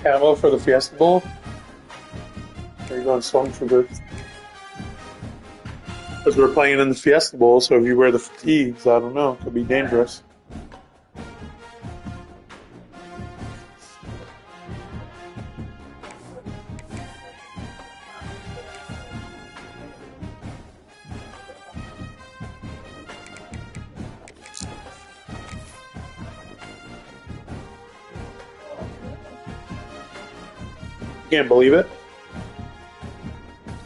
camo for the Fiesta Bowl? Are you going slung for this? Because we're playing in the Fiesta Bowl, so if you wear the fatigues, I don't know, it could be dangerous. You can't believe it?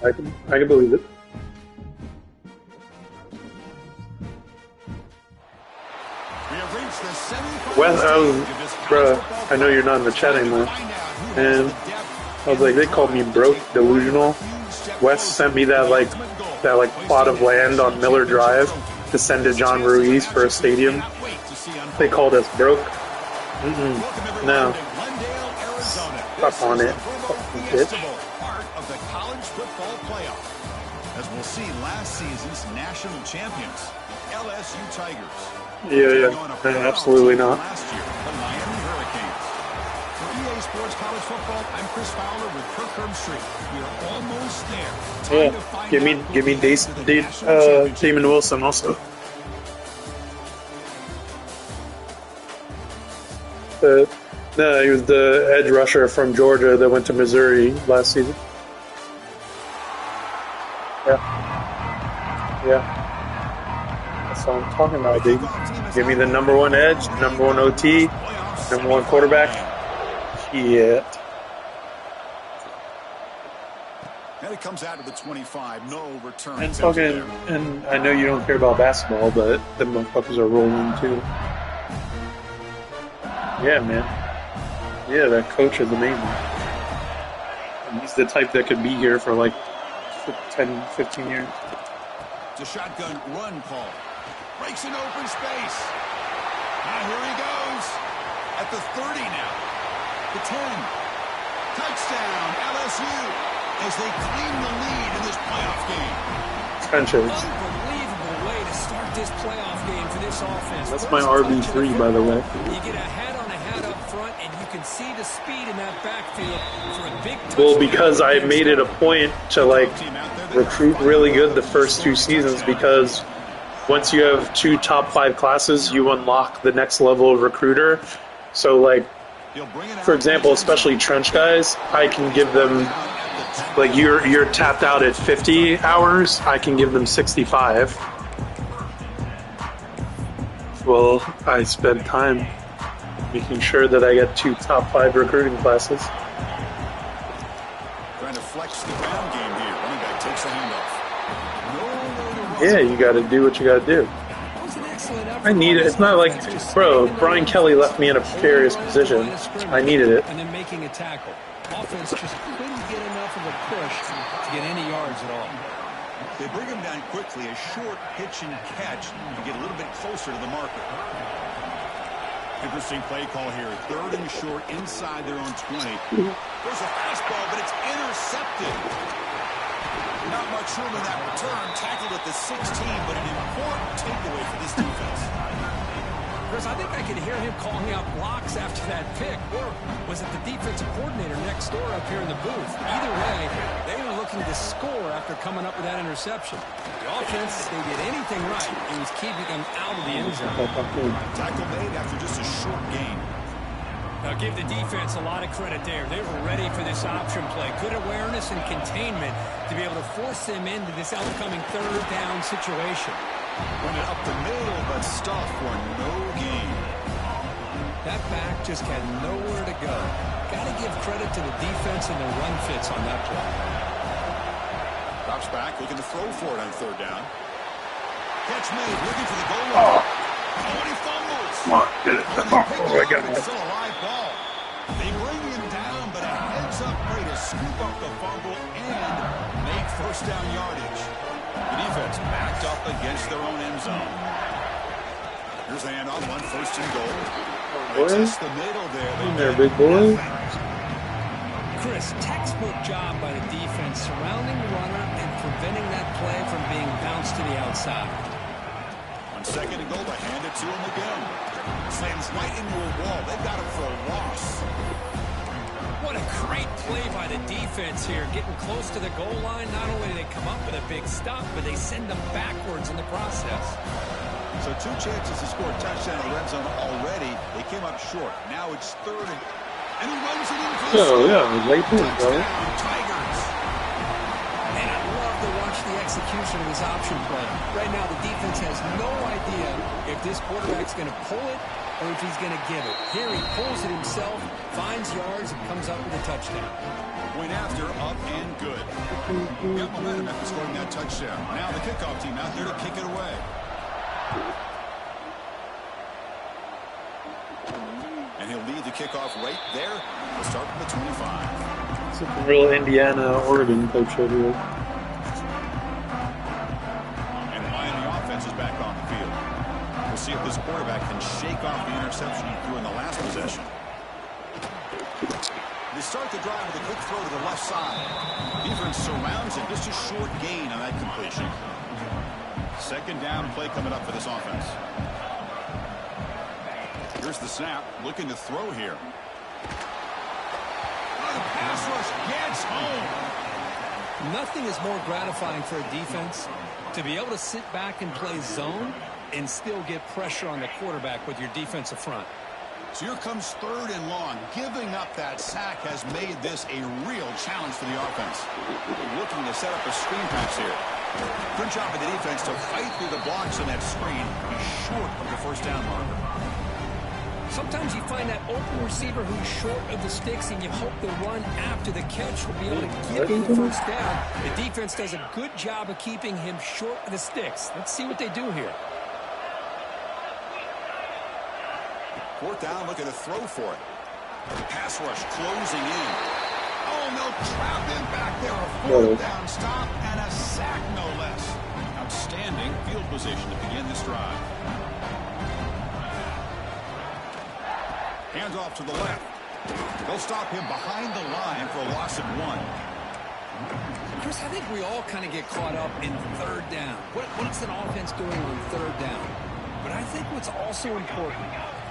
I can believe it. Well, bruh, I know you're not in the chat anymore. And I was like, they called me broke, delusional. Wes sent me that plot of land on Miller Drive to send to John Ruiz for a stadium. They called us broke. No. Stop on it. Bitch. Part of the college football playoff, as we'll see last season's national champions, LSU Tigers. Yeah, absolutely not. Last year, the Miami Hurricanes. For EA Sports College Football, I'm Chris Fowler with Kirk Herbstreit. We are almost there. Yeah, give me Damon Wilson also. No, he was the edge rusher from Georgia that went to Missouri last season. Yeah. That's what I'm talking about, dude. Give me the number one edge, number one OT, number one quarterback. Shit. And it comes out of the 25, no return. And I know you don't care about basketball, but the motherfuckers are rolling too. Yeah, man. Yeah, that coach is amazing. And he's the type that could be here for like 10, 15 years. It's a shotgun run call. Breaks an open space. Now here he goes. At the 30 now. The 10. Touchdown, LSU. As they claim the lead in this playoff game. Trenches. Unbelievable way to start this playoff game for this offense. That's my RB3, by the way. You get a hat on a hat up front, and you can see the speed in that backfield for a big touchdown. Well, because I made it a point to recruit really good the first two seasons, because once you have 2 top 5 classes, you unlock the next level of recruiter. So for example, especially trench guys, I can give them you're tapped out at 50 hours, I can give them 65. Well, I spent time making sure that I get 2 top 5 recruiting classes. Trying to flex the ground game here. Running back takes a handoff. Yeah, you got to do what you got to do. I need it. It's not like, bro, Brian Kelly left me in a precarious position. I needed it. And then making a tackle. Offense just couldn't get enough of a push to get any yards at all. They bring him down quickly, a short pitch and catch to get a little bit closer to the marker. Interesting play call here. 3rd and short inside their own 20. There's a fastball, but it's intercepted. Not much room in that return. Tackled at the 16, but an important takeaway for this defense. Chris, I think I could hear him calling out blocks after that pick. Or was it the defensive coordinator next door up here in the booth? Either way, they were looking to score after coming up with that interception. The offense, if they did anything right, it was keeping them out of the end zone. Tackle made after just a short gain. Now give the defense a lot of credit there. They were ready for this option play. Good awareness and containment to be able to force them into this upcoming 3rd down situation. Run it up the middle, but stuffed for no gain. That back just had nowhere to go. Got to give credit to the defense and their run fits on that play. Drops back, looking to throw for it on 3rd down. Catch made, looking for the goal line. And he fumbles. Come on, get it. Oh, I got it. It's still a live ball. They bring him down, but a heads-up play to scoop up the fumble and make 1st down yardage. The defense backed up against their own end zone. Here's the handoff, 1st and goal. Just the middle there. In there, big boy. Chris, textbook job by the defense surrounding the runner and preventing that play from being bounced to the outside. On 2nd and goal, they hand it to him again. Slams right into a wall. They've got him for a loss. What a by the defense here, getting close to the goal line. Not only do they come up with a big stop, but they send them backwards in the process. So 2 chances to score a touchdown in the red zone already. They came up short. Now it's 3rd and he runs it in for the late bro. touchdown, Tigers. And I love to watch the execution of this option play. Right now, the defense has no idea if this quarterback's going to pull it or if he's going to give it. Here he pulls it himself, finds yards, and comes up with a touchdown. Point after, up and good. Got momentum after scoring that touchdown. Now the kickoff team out there to kick it away. And he'll lead the kickoff right there. We'll start from the 25. It's a real Indiana-Oregon coach over here. And the Miami offense is back on the field. We'll see if this quarterback can shake off the interception he threw in the last possession. They start the drive with a quick throw to the left side. Defense surrounds it. Just a short gain on that completion. 2nd down play coming up for this offense. Here's the snap. Looking to throw here. Oh, the pass rush gets home. Nothing is more gratifying for a defense to be able to sit back and play zone and still get pressure on the quarterback with your defensive front. So here comes 3rd and long. Giving up that sack has made this a real challenge for the offense. Looking to set up a screen pass here. Good job by the defense to fight through the blocks on that screen. He's short of the 1st down marker. Sometimes you find that open receiver who's short of the sticks, and you hope the run after the catch will be able to give you the 1st down. The defense does a good job of keeping him short of the sticks. Let's see what they do here. 4th down, looking to throw for it. Pass rush closing in. Oh, no, trap him back there. A 4th down stop and a sack, no less. Outstanding field position to begin this drive. Hands off to the left. They'll stop him behind the line for a loss of 1. Chris, I think we all kind of get caught up in 3rd down. What's an offense doing on 3rd down? But I think what's also important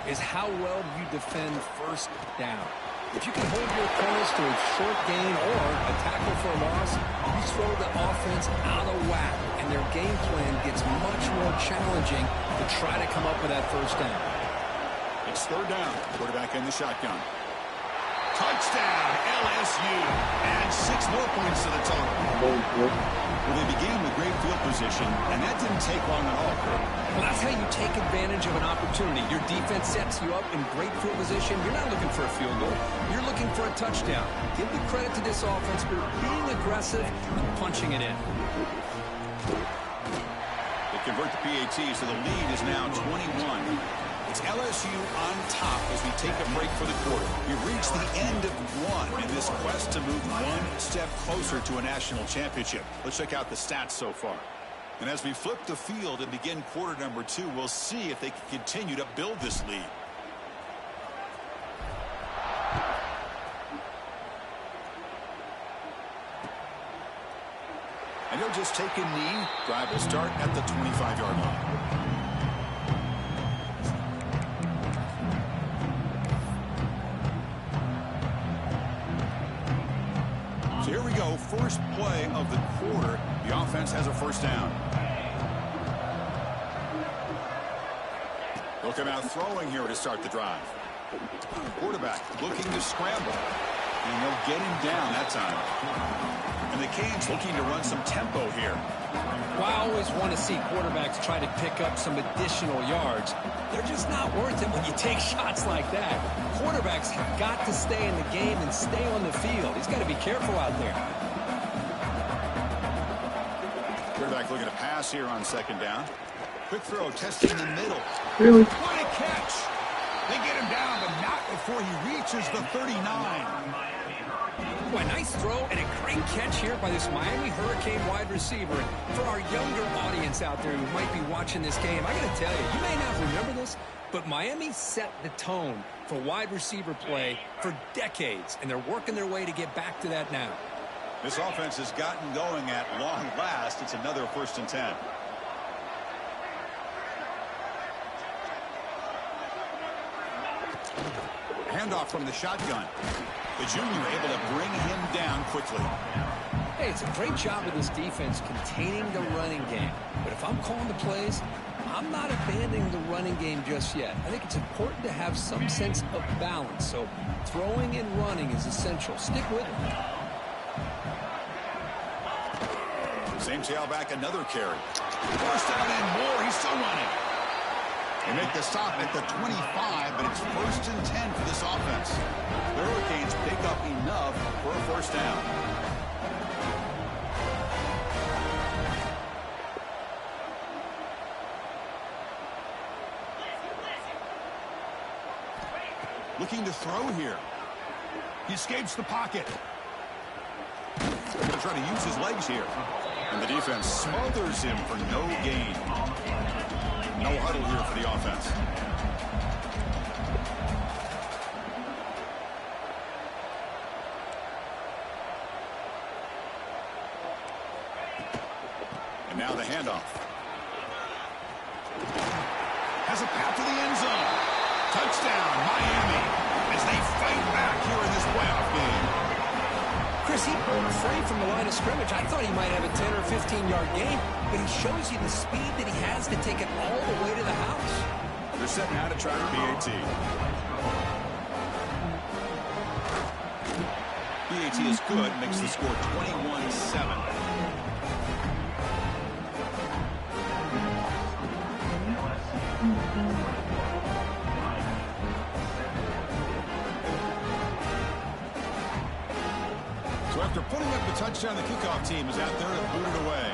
is how well you defend 1st down. If you can hold your opponents to a short gain or a tackle for a loss, you throw the offense out of whack, and their game plan gets much more challenging to try to come up with that 1st down. It's 3rd down. Quarterback in the shotgun. Touchdown, LSU. And 6 more points to the total. Well, they began with great field position, and that didn't take long at all, Kurt. Well, that's how you take advantage of an opportunity. Your defense sets you up in great field position. You're not looking for a field goal. You're looking for a touchdown. Give the credit to this offense for being aggressive and punching it in. They convert the PAT, so the lead is now 21. It's LSU on top as we take a break for the quarter. We've reached the end of 1 in this quest to move 1 step closer to a national championship. Let's check out the stats so far. And as we flip the field and begin quarter number 2, we'll see if they can continue to build this lead. And he'll just take a knee. Drive will start at the 25-yard line. So here we go, first play of the quarter. The offense has a 1st down. They'll come out throwing here to start the drive. Quarterback looking to scramble. And they'll get him down that time. And the Canes looking to run some tempo here. Well, I always want to see quarterbacks try to pick up some additional yards. They're just not worth it when you take shots like that. Quarterbacks have got to stay in the game and stay on the field. He's got to be careful out there. Quarterback looking to pass here on 2nd down. Quick throw, testing the middle. Really? What a catch! They get him down, but not before he reaches the 39. Boy, nice throw and a great catch here by this Miami Hurricane wide receiver. For our younger audience out there who might be watching this game, I got to tell you, you may not remember this, but Miami set the tone for wide receiver play for decades, and they're working their way to get back to that now. This offense has gotten going at long last. It's another 1st and 10. Handoff from the shotgun. The junior able to bring him down quickly. Hey, it's a great job of this defense containing the running game. But if I'm calling the plays, I'm not abandoning the running game just yet. I think it's important to have some sense of balance. So throwing and running is essential. Stick with it. Same tailback, another carry. First down and more. He's still running. They make the stop at the 25, but it's 1st and 10 for this offense. The Hurricanes pick up enough for a first down. Looking to throw here. He escapes the pocket. Going to try to use his legs here. And the defense smothers him for no gain. No huddle here for the offense. And now the handoff. Has a path to the end zone. Touchdown, Miami, as they fight back here in this playoff game. Chris, he broke free from the line of scrimmage. I thought he might have a 10 or 15-yard gain, but he shows you the speed that he has to take it all the way to the house. They're setting out to try PAT. PAT is good, makes the score 21-7. So after putting up the touchdown, the kickoff team is out there to boot it away.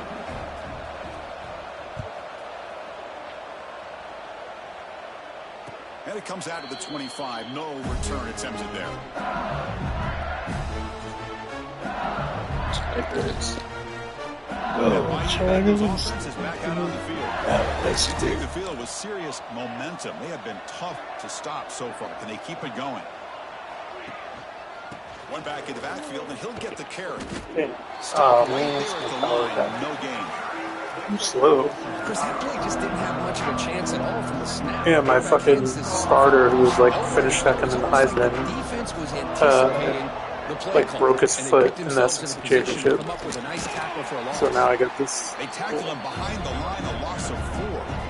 And it comes out to the 25. No return attempted there. Offense is back out on the field. They take the field with serious momentum. They have been tough to stop so far. Can they keep it going? One back in the backfield, and he'll get the carry. Oh, man. No gain. I'm slow. Chris, that play just didn't have much of a chance at all from the snap. Yeah, my fucking starter, who was like finished second in the Heisman, like broke his foot in the SEC championship. So now I got this. They tackle him behind the line, a loss of 4.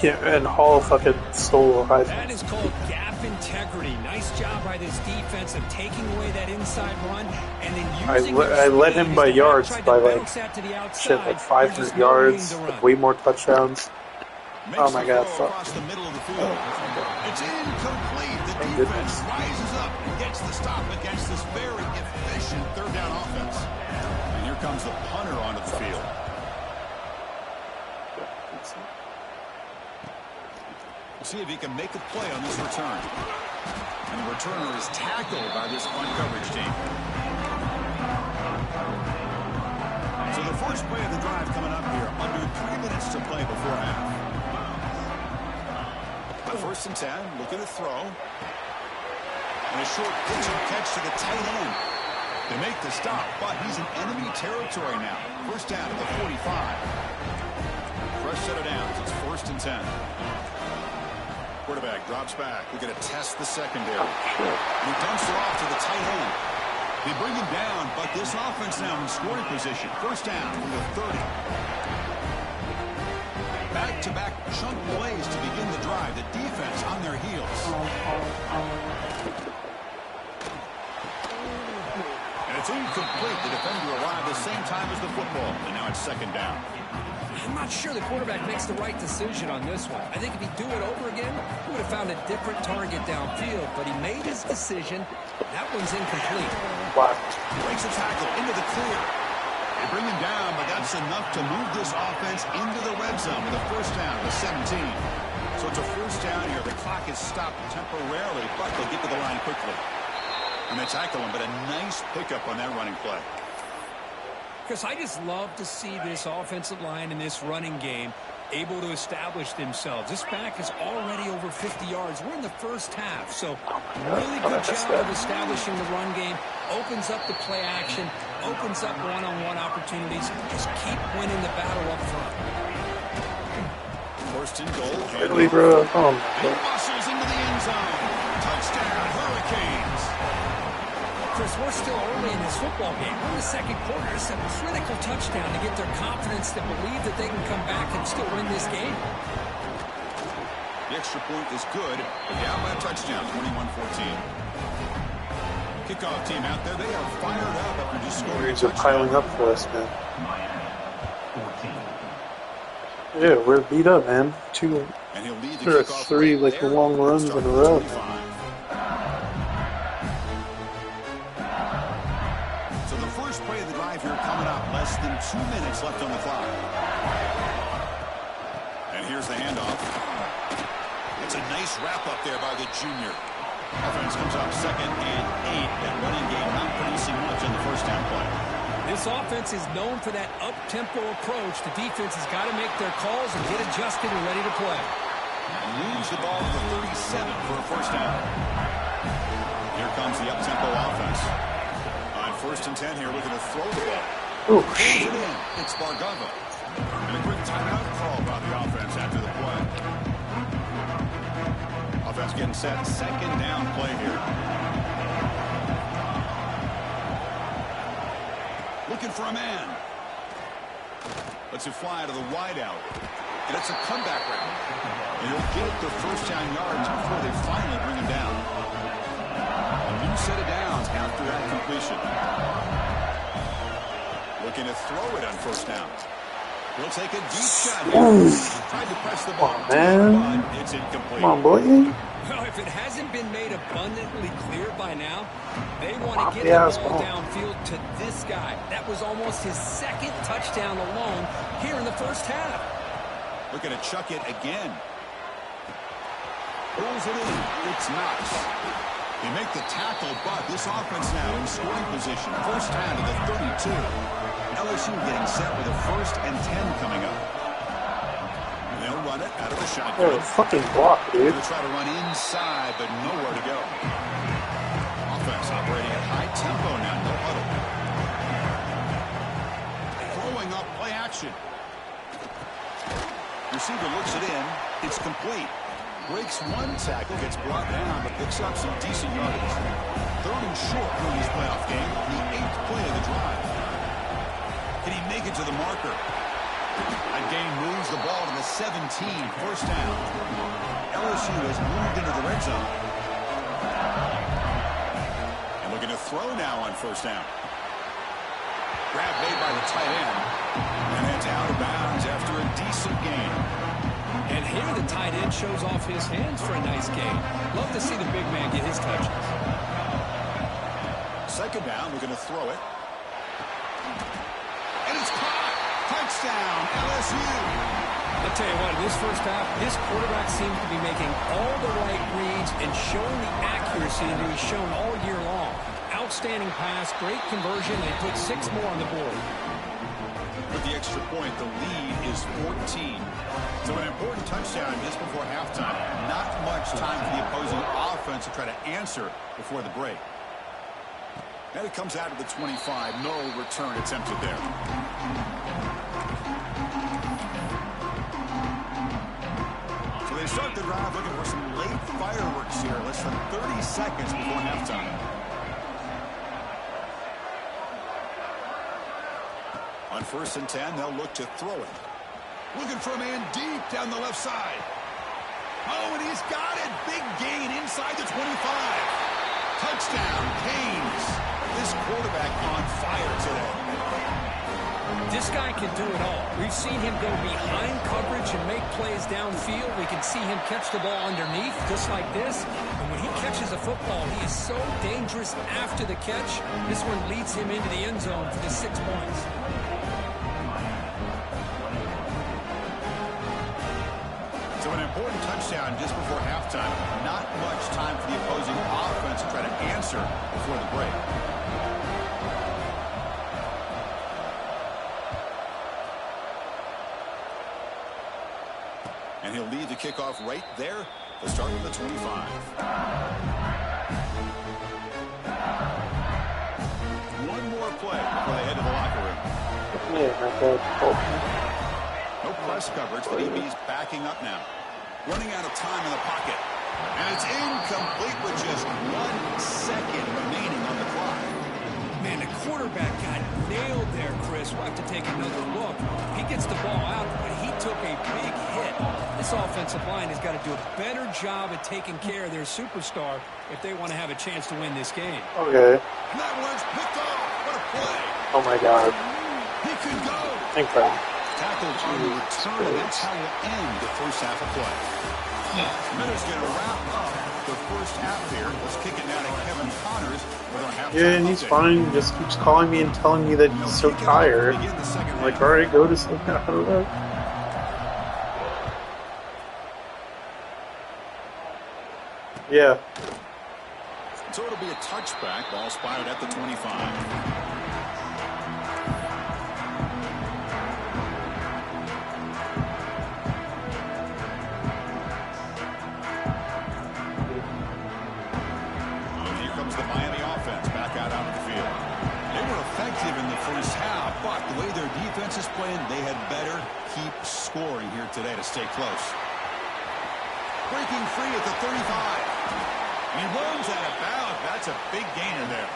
And Hall fucking stole a Heisman. That is called gap integrity. Nice job by this defense of taking away that inside run and then using I led him by yards by like shit, like 500 yards, with way more touchdowns. Oh my god, fuck. The middle of the field. It's incomplete. The defense rises up and gets the stop against this very efficient third down offense. And here comes the punter onto the field. See if he can make a play on this return. And the returner is tackled by this punt coverage team. So the first play of the drive coming up here. Under 3 minutes to play before half. The 1st and 10, looking to throw. And a short pitch and catch to the tight end. They make the stop, but he's in enemy territory now. First down at the 45. Fresh set of downs. It's 1st and 10. Quarterback drops back. We're going to test the secondary. And he dumps it off to the tight end. They bring him down, but this offense now in scoring position. First down from the 30. Back-to-back chunk plays to begin the drive. The defense on their heels. And it's incomplete. The defender arrived the same time as the football. And now it's 2nd down. I'm not sure the quarterback makes the right decision on this one. I think if he'd do it over again, he would have found a different target downfield. But he made his decision. That one's incomplete. Wow. Breaks a tackle into the clear. They bring him down, but that's enough to move this offense into the red zone with a first down to 17. So it's a first down here. The clock is stopped temporarily, but they'll get to the line quickly. And they tackle him, but a nice pickup on that running play. Chris, I just love to see this offensive line in this running game able to establish themselves. This back is already over 50 yards. We're in the first half, so really good job of establishing the run game. Opens up the play action, opens up one-on-one opportunities. Just keep winning the battle up front. First and goal. Really, bro? Oh, He muscles into the end zone. Touchdown, Hurricanes. Chris, we're still early in this football game. We're in the second quarter. It's a critical touchdown to get their confidence to believe that they can come back and still win this game. The extra point is good, but the outlet touchdown, 21-14. Kickoff team out there, they are fired up after just scoring a These are touchdown. piling up for us, man. Yeah, we're beat up, man. And he'll lead the There are kickoff 3 right like there. long runs in a Starting row. 25. So the first play of the drive here coming up. Less than 2 minutes left on the clock. And here's the handoff. It's a nice wrap up there by the junior. Offense comes up 2nd and 8. That running game not producing much on the first down play. This offense is known for that up-tempo approach. The defense has got to make their calls and get adjusted and ready to play. Moves the ball to the 37 for a first down. Here comes the up-tempo offense. On 1st and 10 here, looking to throw the ball. Oh, Pulls it in. It's Bargava. And a quick timeout call by the offense after the play. Offense getting set. 2nd down play here. Looking for a man. Lets it fly to the wideout. And it's a comeback route. And he'll get the first down yards before they finally bring him down. A new set of downs after that completion. Looking to throw it on 1st down. He'll take a deep shot here. Tried to press the ball, man. but it's incomplete. Come on, boy. Well, if it hasn't been made abundantly clear by now, they want to get Yeah, the ball ball. downfield to this guy. That was almost his 2nd touchdown alone here in the first half. Looking to chuck it again. Pulls it in. It's Knox. They make the tackle, but this offense now in scoring position. First down to the 32. LSU getting set with a 1st and 10 coming up. And they'll run it out of the shotgun. Oh, fucking block, dude. They'll try to run inside, but nowhere to go. Offense operating at high tempo now. No huddle. Throwing up play action. Receiver looks it in. It's complete. Breaks one tackle, gets brought down, but picks up some decent yardage. 3rd and short in this playoff game. The 8th play of the drive. Can he make it to the marker? That gain moves the ball to the 17. First down. LSU has moved into the red zone. And looking to throw now on 1st down. Grab made by the tight end. And it's out of bounds after a decent gain. And here the tight end shows off his hands for a nice gain. Love to see the big man get his touches. 2nd down, we're going to throw it. And it's caught. Touchdown, LSU. I'll tell you what, in this first half, this quarterback seems to be making all the right reads and showing the accuracy that he's shown all year long. Outstanding pass, great conversion, and he put 6 more on the board. With the extra point, the lead is 14. So an important touchdown just before halftime. Not much time for the opposing offense to try to answer before the break. And it comes out of the 25. No return attempted there. So they start the drive looking for some late fireworks here. Less than 30 seconds before halftime. On 1st and 10, they'll look to throw it. Looking for a man deep down the left side. Oh, and he's got it. Big gain inside the 25. Touchdown, Canes. This quarterback on fire today. This guy can do it all. We've seen him go behind coverage and make plays downfield. We can see him catch the ball underneath just like this. And when he catches a football, he is so dangerous after the catch. This one leads him into the end zone for the 6 points. So an important touchdown just before halftime. Not much time for the opposing offense to try to answer before the break. And he'll lead the kickoff right there to start with the 25. One more play before they head to the locker room. No press coverage. The DB's backing up now. Running out of time in the pocket. And it's incomplete with just 1 second remaining on the clock. this will have to take another look. He gets the ball out, but he took a big hit. This offensive line has got to do a better job at taking care of their superstar if they want to have a chance to win this game. Okay. And that one's picked off. What a play. Oh my God. He could go. Incredible. Tackled on the return, and that's how we'll end the first half of play. Miller's going to wrap up the first half here. Let's kick it now to Kevin Connors with our halftime Yeah, and he's update. fine. He just keeps calling me and telling me that he's so tired. I'm like, alright, go to sleep. I don't know. Yeah. So it'll be a touchback. Ball spotted at the 25. The Miami offense back out onto the field. They were effective in the first half, but the way their defense is playing, they had better keep scoring here today to stay close. Breaking free at the 35. He runs out of bounds. That's a big gainer there.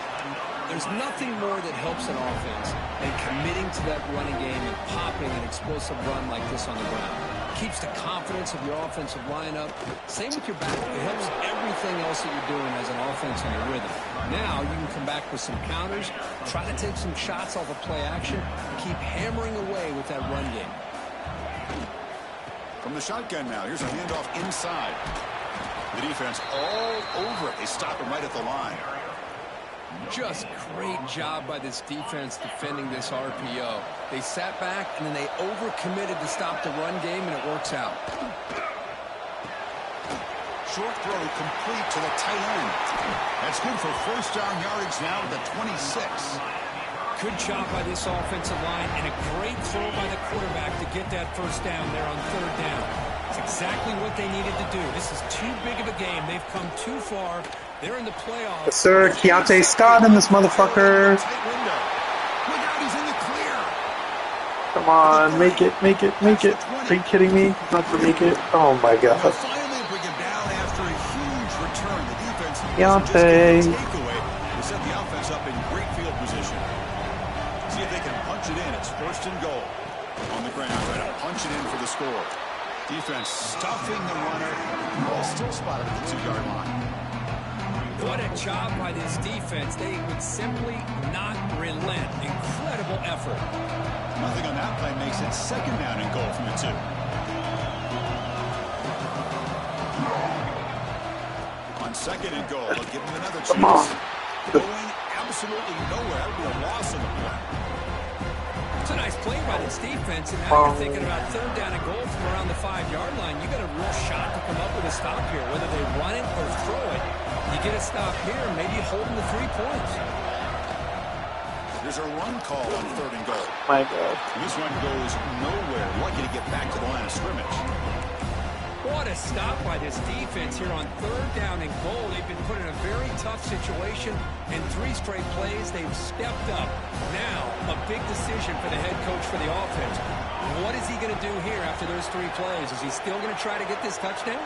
There's nothing more that helps an offense than committing to that running game and popping an explosive run like this on the ground. Keeps the confidence of your offensive lineup. Same with your back. It helps everything else that you're doing as an offense in your rhythm. Now you can come back with some counters, try to take some shots off of play action, and keep hammering away with that run game. From the shotgun now, here's a handoff inside. The defense all over it. They stop him right at the line. Just great job by this defense defending this RPO. They sat back and then they overcommitted to stop the run game, and it works out. Short throw complete to the tight end. That's good for first down yardage now at the 26. Good job by this offensive line and a great throw by the quarterback to get that first down there on third down. It's exactly what they needed to do. This is too big of a game. They've come too far. They're in the playoffs. Yes, sir. Keontae Scott in this motherfucker. Tight window. Look out, he's in the clear. Come on, make it, make it, make it. Are you kidding me? Not to make it. Oh my God. They'll finally bring him down after a huge return. The defense Keontae. just takeaway to set the offense up in great field position. See if they can punch it in. It's first and goal. On the ground, try to punch it in for the score. Defense stuffing the runner. Ball still spotted at the 2-yard line. What a job by this defense. They would simply not relent. Incredible effort. Nothing on that play makes it second down and goal from the 2. On second and goal, they'll give him another chance. Come on. Going absolutely nowhere. That would be a loss on the play. It's a nice play by this defense, and now you're thinking about third down and goal from around the 5-yard line. You got a real shot to come up with a stop here, whether they run it or throw it. You get a stop here, maybe holding the 3 points. There's a run call on third and goal. My God. And this run goes nowhere. Lucky to get back to the line of scrimmage. What a stop by this defense here on third down and goal. They've been put in a very tough situation. In 3 straight plays, they've stepped up. Now, a big decision for the head coach for the offense. What is he going to do here after those 3 plays? Is he still going to try to get this touchdown?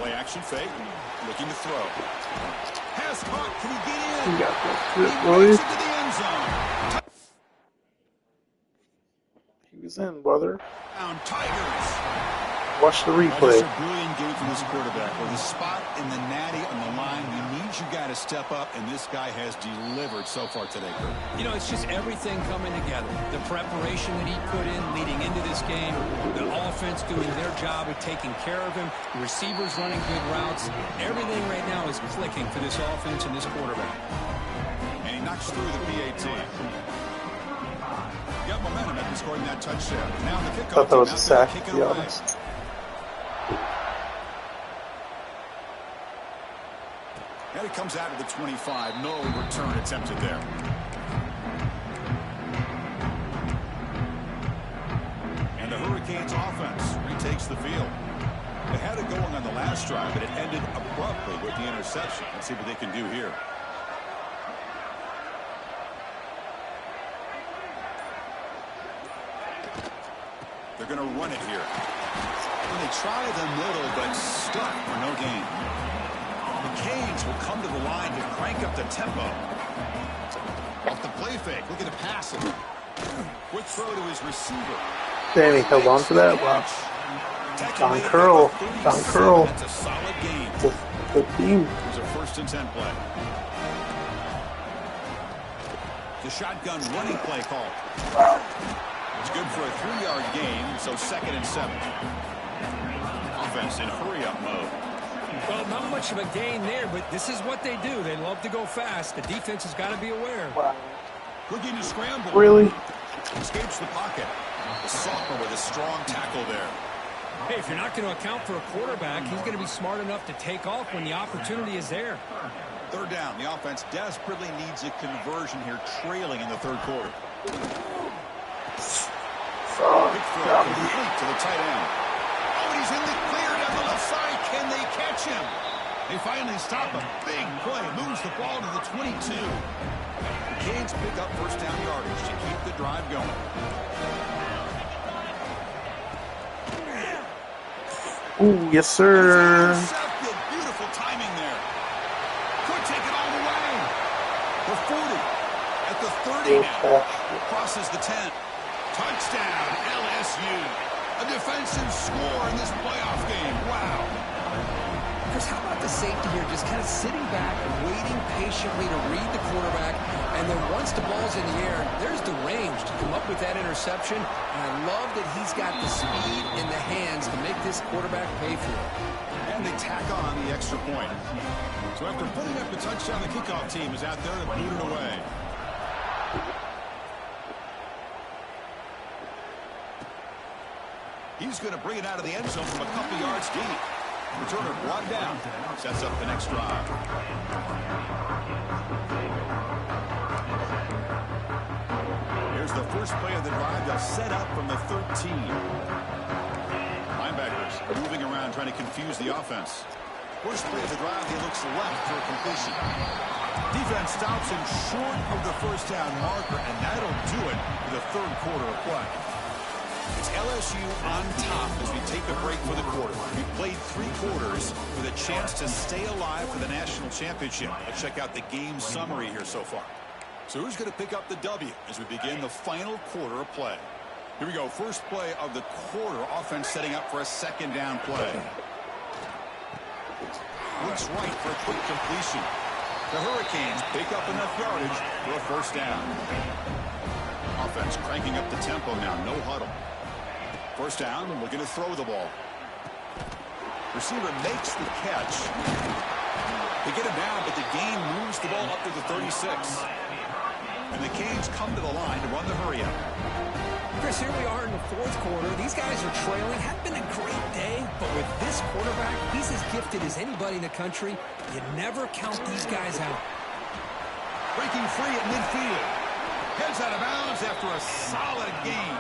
Play action fake. Looking to throw. Pass caught. Can he get in? You got this, He boys. makes it to the end zone. He was in, brother. Touchdown, Tigers. Watch the Well, replay. that's a brilliant game for this quarterback. With a spot in the natty on the line, you need your guy to step up, and this guy has delivered so far today, Kurt. You know, it's just everything coming together. The preparation that he put in leading into this game, the offense doing their job of taking care of him, the receivers running good routes. Everything right now is clicking for this offense and this quarterback. And he knocks through the PAT. Got momentum after scoring that touchdown. Now the kickoff. Thought that was a Now sack, kick to it be away. honest. And it comes out of the 25. No return attempted there. And the Hurricanes offense retakes the field. They had it going on the last drive, but it ended abruptly with the interception. Let's see what they can do here. They're going to run it here. And they try the middle, but stuck for no gain. Canes will come to the line to crank up the tempo. Off the play fake, looking to pass it. Quick throw to his receiver. Damn, he held on to that. Wow. John Curl. John Curl. That's a solid game. Good team. Here's a 1st and 10 play. The shotgun running play call. It's good for a 3-yard gain, so 2nd and 7. Offense in hurry-up mode. Well, not much of a gain there, but this is what they do. They love to go fast. The defense has got to be aware. Wow. Looking to scramble. Really? Escapes the pocket. The sophomore with a strong tackle there. Hey, if you're not going to account for a quarterback, he's going to be smart enough to take off when the opportunity is there. 3rd down. The offense desperately needs a conversion here, trailing in the 3rd quarter. Big throw complete to the tight end. Oh, he's in the clear down the left side. Can they catch him? They finally stop a big play. Moves the ball to the 22. The Canes pick up 1st down yardage to keep the drive going. Ooh, yes, sir. Beautiful timing there. Could take it all the way. The 40. At the 30 now. Crosses the 10. Touchdown, LSU. A defensive score in this playoff game. Wow. Chris, how about the safety here? Just kind of sitting back, waiting patiently to read the quarterback. And then once the ball's in the air, there's the range to come up with that interception. And I love that he's got the speed in the hands to make this quarterback pay for it. And they tack on the extra point. So after putting up the touchdown, the kickoff team is out there to boot it away. He's going to bring it out of the end zone from a couple yards deep. Returner brought down. Sets up the next drive. Here's the first play of the drive. They'll set up from the 13. Linebackers moving around trying to confuse the offense. First play of the drive, he looks left for a completion. Defense stops him short of the 1st down marker, and that'll do it for the 3rd quarter of play. It's LSU on top as we take a break for the quarter. We played 3 quarters with a chance to stay alive for the national championship. Let's check out the game summary here so far. So who's going to pick up the W as we begin the final quarter of play? Here we go. First play of the quarter. Offense setting up for a 2nd down play. Looks right for a quick completion. The Hurricanes pick up enough yardage for a 1st down. Offense cranking up the tempo now. No huddle. 1st down, looking to throw the ball. Receiver makes the catch. They get him down, but the gain moves the ball up to the 36. And the Canes come to the line to run the hurry-up. Chris, here we are in the 4th quarter. These guys are trailing. Hadn't been a great day, but with this quarterback, he's as gifted as anybody in the country. You never count these guys out. Breaking free at midfield. Heads out of bounds after a solid game.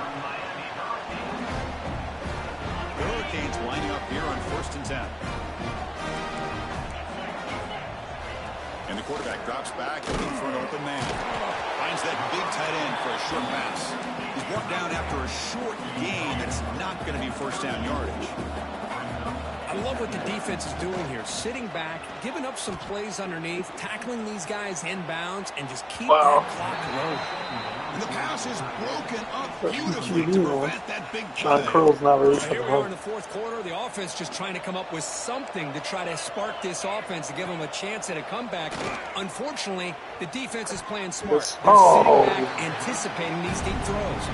The Hurricanes lining up here on 1st and 10. And the quarterback drops back looking for an open man. Finds that big tight end for a short pass. He's brought down after a short gain that's not going to be 1st down yardage. I love what the defense is doing here. Sitting back, giving up some plays underneath, tackling these guys inbounds, and just keep that clock low. And the pass is broken up beautifully to prevent that big play. John Curl's not really Here we are in the 4th quarter. The offense just trying to come up with something to try to spark this offense to give them a chance at a comeback. Unfortunately, the defense is playing smart. They're sitting back, anticipating these deep throws.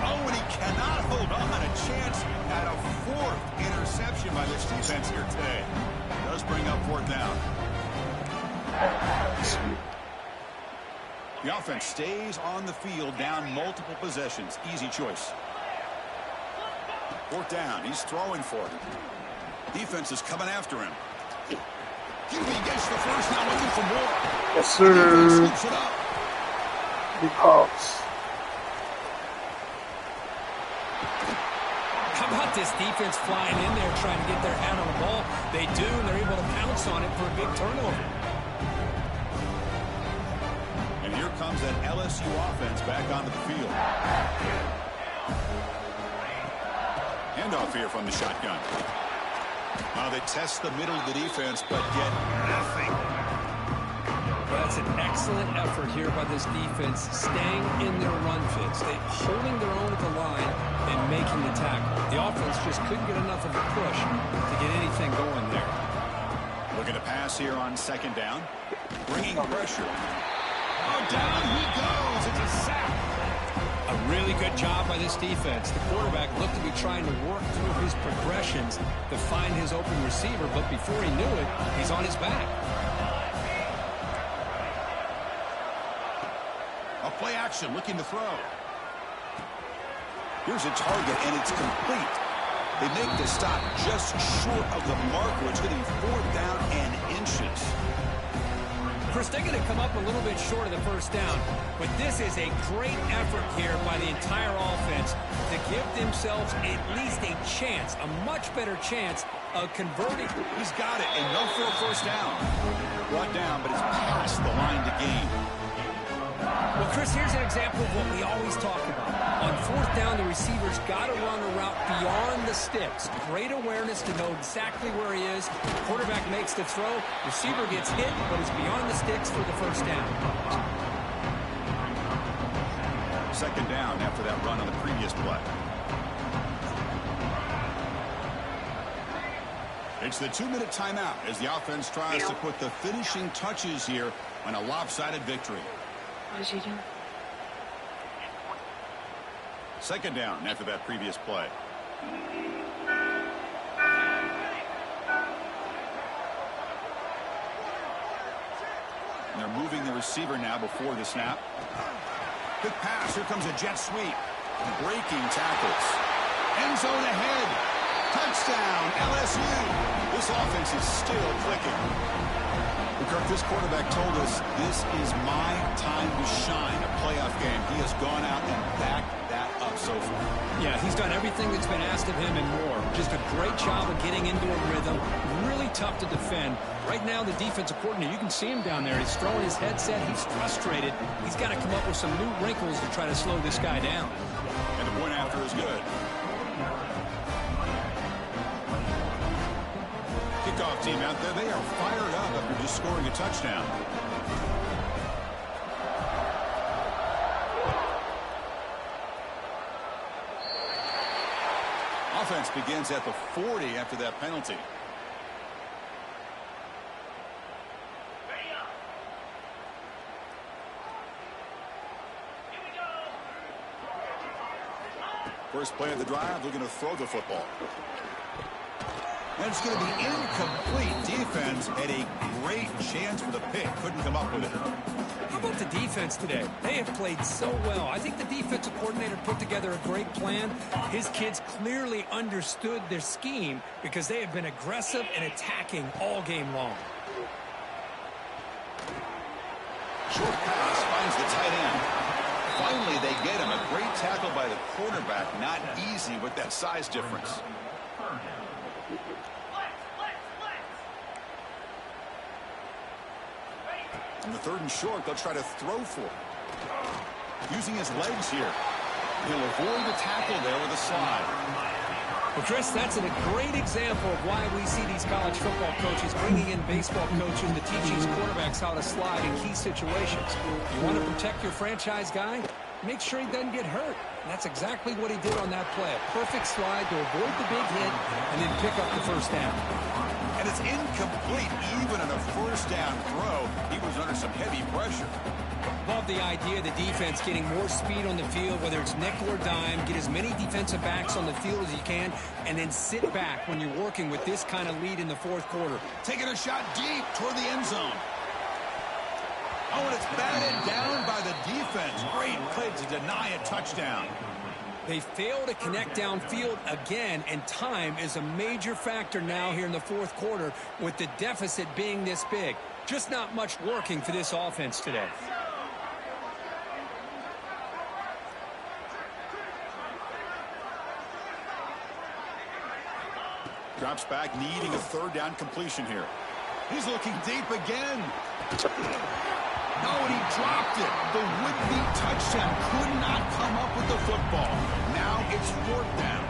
Oh, and he cannot hold on. A chance at a 4th interception by this defense here today. Does bring up 4th down. The offense stays on the field, down multiple possessions. Easy choice. 4th down. He's throwing for it. Defense is coming after him. He gets the 1st down, looking for more. Yes, sir. Scoops it up. Big Hawks. How about this defense flying in there trying to get their hand on the ball? They do, and they're able to pounce on it for a big turnover. And here comes that LSU offense back onto the field. Handoff here from the shotgun. They test the middle of the defense, but get nothing. That's an excellent effort here by this defense, staying in their run fits. They holding their own at the line and making the tackle. The offense just couldn't get enough of a push to get anything going there. Looking to pass here on second down. Bringing pressure. Oh, down he goes. It's a sack. A really good job by this defense. The quarterback looked to be trying to work through his progressions to find his open receiver, but before he knew it, he's on his back. A play action, looking to throw. Here's a target, and it's complete. They make the stop just short of the marker. It's going to be 4th down and inches. Chris, they're going to come up a little bit short of the first down, but this is a great effort here by the entire offense to give themselves at least a chance, a much better chance of converting. He's got it, and no for a first down. Brought down, but it's past the line to gain. Well, Chris, here's an example of what we always talk about. On 4th down, the receiver's got to run a route beyond the sticks. Great awareness to know exactly where he is. Quarterback makes the throw. Receiver gets hit, but it's beyond the sticks for the first down. Second down after that run on the previous play. It's the 2-minute timeout as the offense tries to put the finishing touches here on a lopsided victory. What is he doing? Second down after that previous play. And they're moving the receiver now before the snap. Quick pass. Here comes a jet sweep. Breaking tackles. End zone ahead. Touchdown, LSU. This offense is still clicking. Kirk, this quarterback told us this is my time to shine, a playoff game. He has gone out and backed that up so far. Yeah, he's done everything that's been asked of him and more. Just a great job of getting into a rhythm. Really tough to defend. Right now, the defensive coordinator, you can see him down there. He's throwing his headset. He's frustrated. He's got to come up with some new wrinkles to try to slow this guy down. And the point after is good. Kickoff team out there, they are fired up after just scoring a touchdown. Offense begins at the 40 after that penalty. First play of the drive, looking to throw the football. And it's going to be incomplete. Defense had a great chance for the pick. Couldn't come up with it. How about the defense today? They have played so well. I think the defensive coordinator put together a great plan. His kids clearly understood their scheme because they have been aggressive and attacking all game long. Short pass finds the tight end. Finally, they get him. A great tackle by the quarterback. Not easy with that size difference. On the 3rd and short, they'll try to throw for it. Using his legs here. He'll avoid the tackle there with a slide. Well, Chris, that's a great example of why we see these college football coaches bringing in baseball coaches to teach these quarterbacks how to slide in key situations. You want to protect your franchise guy? Make sure he doesn't get hurt. And that's exactly what he did on that play. A perfect slide to avoid the big hit and then pick up the first down. And it's incomplete even on a first down throw. He was under some heavy pressure. Love the idea of the defense getting more speed on the field, whether it's nickel or dime. Get as many defensive backs on the field as you can, and then sit back when you're working with this kind of lead in the 4th quarter. Taking a shot deep toward the end zone. Oh, and it's batted down by the defense. Great play to deny a touchdown. They fail to connect downfield again, and time is a major factor now here in the 4th quarter with the deficit being this big. Just not much working for this offense today. Drops back, needing a 3rd down completion here. He's looking deep again. Oh, and he dropped it. The would-be touchdown could not come up with the football. Now it's 4th down.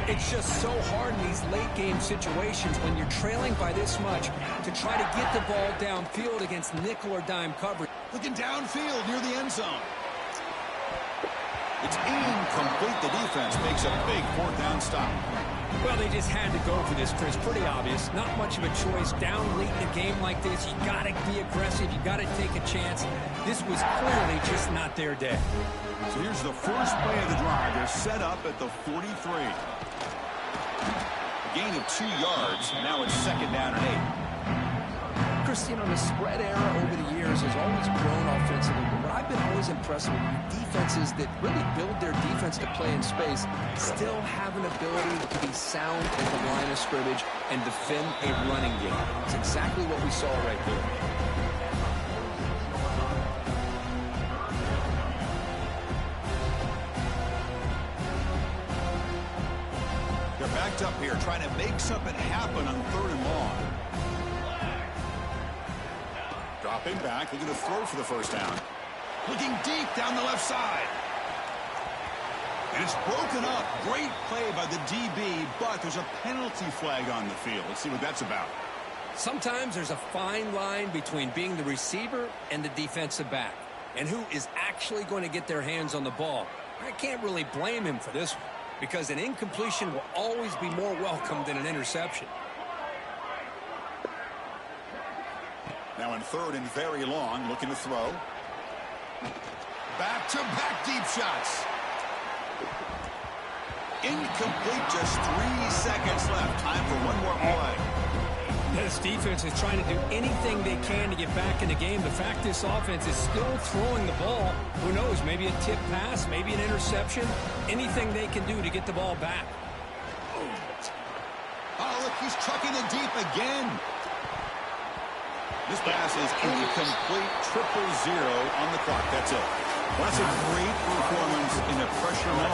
It's just so hard in these late game situations when you're trailing by this much to try to get the ball downfield against nickel or dime coverage. Looking downfield near the end zone. It's incomplete. The defense makes a big fourth down stop. Well, they just had to go for this, Chris. Pretty obvious. Not much of a choice. Down late in a game like this, you got to be aggressive. You got to take a chance. This was clearly just not their day. So here's the first play of the drive. They're set up at the 43. A gain of 2 yards. Now it's second down and 8. Chris, you know, the spread era over the years has always grown offensively, but what I've been always impressed with defenses that really build their defense to play in space still have an ability to be sound at the line of scrimmage and defend a running game. It's exactly what we saw right there. They're backed up here trying to make something happen on 3rd and long. Dropping back, looking to throw for the first down. Looking deep down the left side. And it's broken up. Great play by the DB, but there's a penalty flag on the field. Let's see what that's about. Sometimes there's a fine line between being the receiver and the defensive back, and who is actually going to get their hands on the ball. I can't really blame him for this one, because an incompletion will always be more welcome than an interception. Now in 3rd and very long, looking to throw. Back-to-back deep shots. Incomplete, just 3 seconds left. Time for one more play. This defense is trying to do anything they can to get back in the game. The fact this offense is still throwing the ball, who knows, maybe a tip pass, maybe an interception, anything they can do to get the ball back. Oh, look, he's trucking it deep again. This pass is incomplete, 0-0 on the clock. That's it. Well, that's a great performance in a pressure moment.